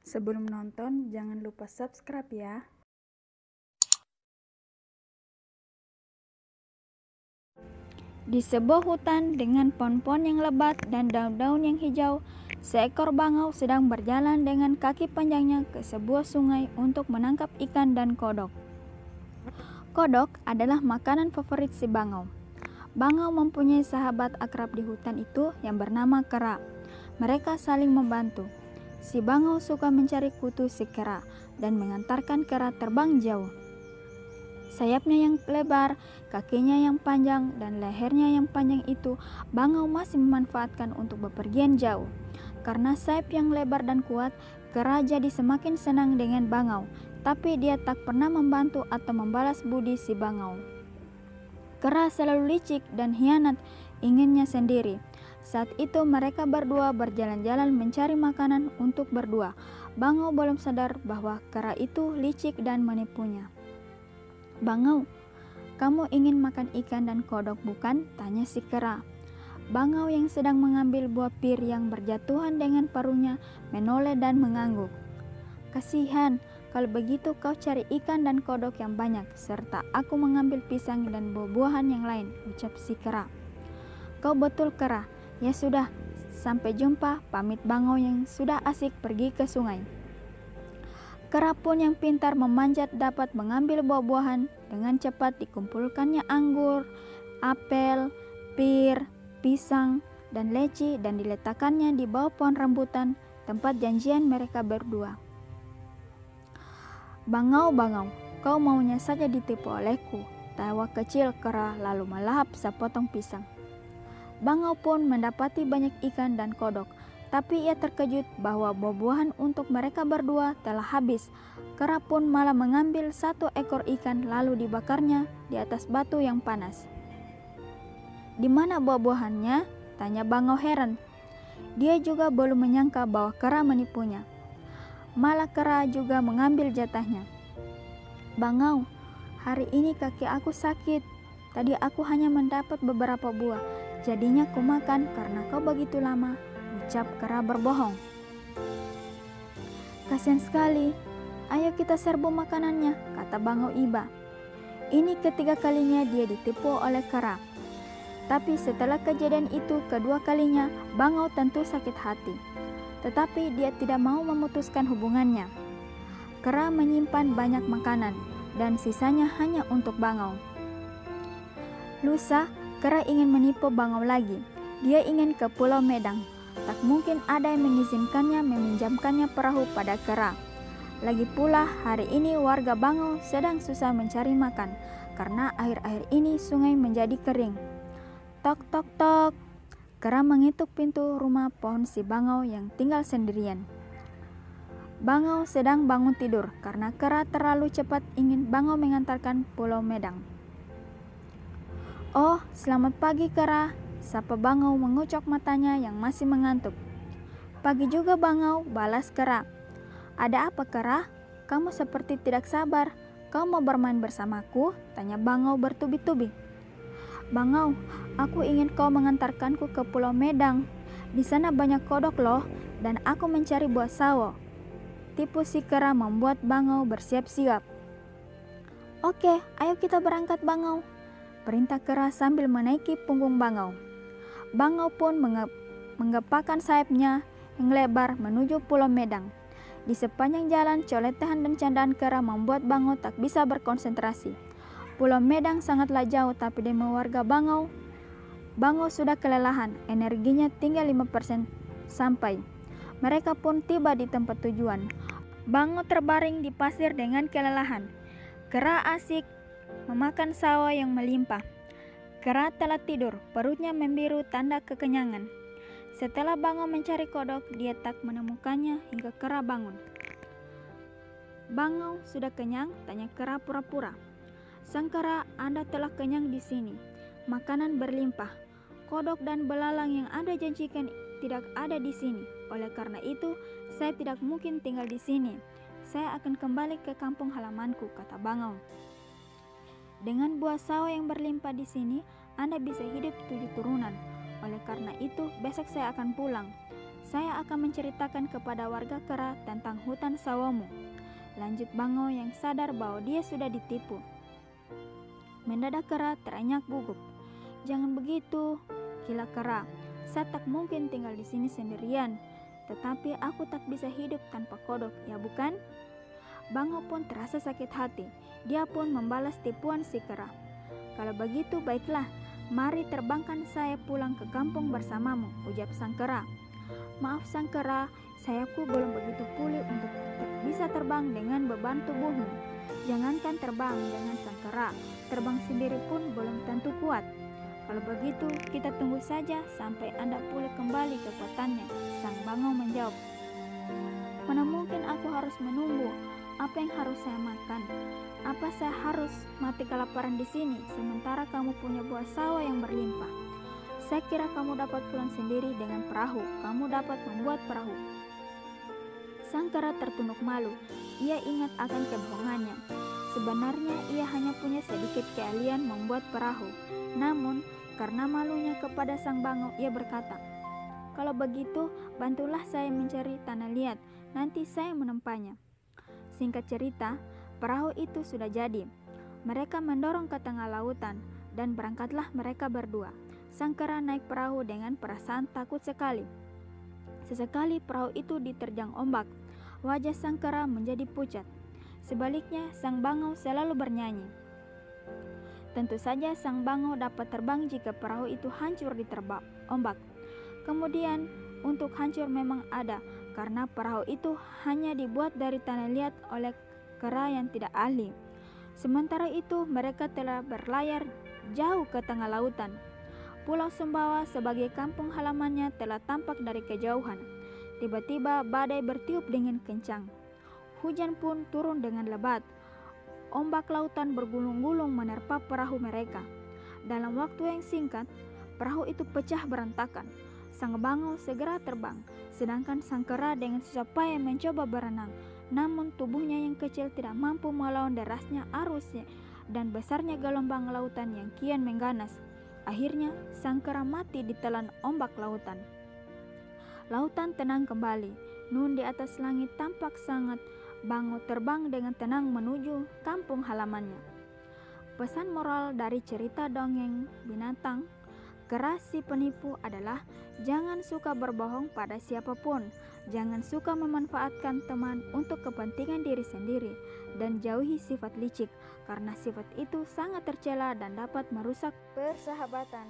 Sebelum nonton, jangan lupa subscribe ya. Di sebuah hutan dengan pohon-pohon yang lebat dan daun-daun yang hijau, seekor bangau sedang berjalan dengan kaki panjangnya ke sebuah sungai untuk menangkap ikan dan kodok. Kodok adalah makanan favorit si bangau. Bangau mempunyai sahabat akrab di hutan itu yang bernama kera. Mereka saling membantu. Si bangau suka mencari kutu si kera dan mengantarkan kera terbang jauh. Sayapnya yang lebar, kakinya yang panjang, dan lehernya yang panjang itu bangau masih memanfaatkan untuk bepergian jauh. Karena sayap yang lebar dan kuat, kera jadi semakin senang dengan bangau, tapi dia tak pernah membantu atau membalas budi si bangau. Kera selalu licik dan hianat, inginnya sendiri. Saat itu mereka berdua berjalan-jalan mencari makanan untuk berdua. Bangau belum sadar bahwa kera itu licik dan menipunya. "Bangau, kamu ingin makan ikan dan kodok bukan?" tanya si kera. Bangau yang sedang mengambil buah pir yang berjatuhan dengan paruhnya menoleh dan mengangguk. "Kasihan, kalau begitu kau cari ikan dan kodok yang banyak, serta aku mengambil pisang dan buah-buahan yang lain," ucap si kera. "Kau betul kera, ya sudah, sampai jumpa," pamit bangau yang sudah asik pergi ke sungai. Kera pun yang pintar memanjat dapat mengambil buah-buahan. Dengan cepat dikumpulkannya anggur, apel, pir, pisang, dan leci dan diletakkannya di bawah pohon rambutan, tempat janjian mereka berdua. "Bangau, bangau, kau maunya saja ditipu olehku," tawa kecil kera lalu melahap sepotong pisang. Bangau pun mendapati banyak ikan dan kodok, tapi ia terkejut bahwa buah-buahan untuk mereka berdua telah habis. Kera pun malah mengambil satu ekor ikan lalu dibakarnya di atas batu yang panas. "Di mana buah-buahannya?" tanya bangau heran. Dia juga belum menyangka bahwa kera menipunya. Malah kera juga mengambil jatahnya. "Bangau, hari ini kaki aku sakit. Tadi aku hanya mendapat beberapa buah, jadinya kumakan karena kau begitu lama," ucap kera berbohong. "Kasihan sekali, ayo kita serbu makanannya," kata bangau iba. Ini ketiga kalinya dia ditipu oleh kera. Tapi setelah kejadian itu kedua kalinya, bangau tentu sakit hati. Tetapi dia tidak mau memutuskan hubungannya. Kera menyimpan banyak makanan, dan sisanya hanya untuk bangau. Lusa, kera ingin menipu bangau lagi. Dia ingin ke Pulau Medang. Tak mungkin ada yang mengizinkannya meminjamkannya perahu pada kera. Lagi pula hari ini warga bangau sedang susah mencari makan karena akhir-akhir ini sungai menjadi kering. Tok tok tok. Kera mengetuk pintu rumah pohon si bangau yang tinggal sendirian. Bangau sedang bangun tidur karena kera terlalu cepat ingin bangau mengantarkan Pulau Medang. "Oh, selamat pagi kera," sapa bangau mengucok matanya yang masih mengantuk. "Pagi juga bangau," balas kera. "Ada apa kera? Kamu seperti tidak sabar. Kau mau bermain bersamaku?" tanya bangau bertubi-tubi. "Bangau, aku ingin kau mengantarkanku ke Pulau Medang. Di sana banyak kodok loh, dan aku mencari buah sawo." Tipu si kera membuat bangau bersiap-siap. "Oke, ayo kita berangkat bangau," perintah kera sambil menaiki punggung bangau. Bangau pun menggepakkan sayapnya yang lebar menuju Pulau Medang. Di sepanjang jalan, coletan dan candaan kera membuat bangau tak bisa berkonsentrasi. Pulau Medang sangatlah jauh, tapi demi warga bangau sudah kelelahan. Energinya tinggal 5% sampai. Mereka pun tiba di tempat tujuan. Bangau terbaring di pasir dengan kelelahan. Kera asik memakan sawo yang melimpah. Kera telah tidur, perutnya membiru tanda kekenyangan. Setelah bangau mencari kodok, dia tak menemukannya hingga kera bangun. "Bangau, sudah kenyang?" tanya kera pura-pura. "Sang kera, Anda telah kenyang di sini. Makanan berlimpah. Kodok dan belalang yang Anda janjikan tidak ada di sini. Oleh karena itu, saya tidak mungkin tinggal di sini. Saya akan kembali ke kampung halamanku," kata bangau. "Dengan buah sawo yang berlimpah di sini, Anda bisa hidup 7 turunan. Oleh karena itu, besok saya akan pulang. saya akan menceritakan kepada warga kera tentang hutan sawamu. Lanjut Bangau yang sadar bahwa dia sudah ditipu. Mendadak kera terenyak gugup. Jangan begitu, gila kera. Saya tak mungkin tinggal di sini sendirian. Tetapi aku tak bisa hidup tanpa kodok, ya bukan? Bangau pun terasa sakit hati. Dia pun membalas tipuan si kera. Kalau begitu baiklah, mari terbangkan saya pulang ke kampung bersamamu, ujar sang kera. Maaf sang kera, sayapku belum begitu pulih untuk bisa terbang dengan beban tubuhmu. Jangankan terbang dengan sang kera, terbang sendiri pun belum tentu kuat. Kalau begitu, kita tunggu saja sampai Anda pulih kembali kekuatannya, sang Bangau menjawab. Mana mungkin aku harus menunggu? Apa yang harus saya makan? Apa saya harus mati kelaparan di sini, sementara kamu punya buah sawah yang berlimpah? Saya kira kamu dapat pulang sendiri dengan perahu. Kamu dapat membuat perahu. Sang kera tertunduk malu. Ia ingat akan kebohongannya. Sebenarnya ia hanya punya sedikit keahlian membuat perahu. Namun, karena malunya kepada sang Bangau, ia berkata, "Kalau begitu, bantulah saya mencari tanah liat. Nanti saya menempanya." Singkat cerita, perahu itu sudah jadi. Mereka mendorong ke tengah lautan, dan berangkatlah mereka berdua. Sang kera naik perahu dengan perasaan takut sekali. Sesekali perahu itu diterjang ombak. Wajah sang kera menjadi pucat. Sebaliknya, sang Bangau selalu bernyanyi. Tentu saja sang Bangau dapat terbang jika perahu itu hancur diterpa ombak. Kemudian, untuk hancur memang ada, karena perahu itu hanya dibuat dari tanah liat oleh kera yang tidak ahli. Sementara itu, mereka telah berlayar jauh ke tengah lautan. Pulau Sumbawa sebagai kampung halamannya telah tampak dari kejauhan. Tiba-tiba badai bertiup dengan kencang. Hujan pun turun dengan lebat. Ombak lautan bergulung-gulung menerpa perahu mereka. Dalam waktu yang singkat, perahu itu pecah berantakan. Sang Bangau segera terbang, sedangkan sang kera dengan susah payah mencoba berenang. Namun tubuhnya yang kecil tidak mampu melawan derasnya arusnya dan besarnya gelombang lautan yang kian mengganas. Akhirnya, sang kera mati ditelan ombak lautan. Lautan tenang kembali. Nun di atas langit tampak sangat. Bangau terbang dengan tenang menuju kampung halamannya. Pesan moral dari cerita dongeng binatang kera si penipu adalah jangan suka berbohong pada siapapun, jangan suka memanfaatkan teman untuk kepentingan diri sendiri, dan jauhi sifat licik karena sifat itu sangat tercela dan dapat merusak persahabatan.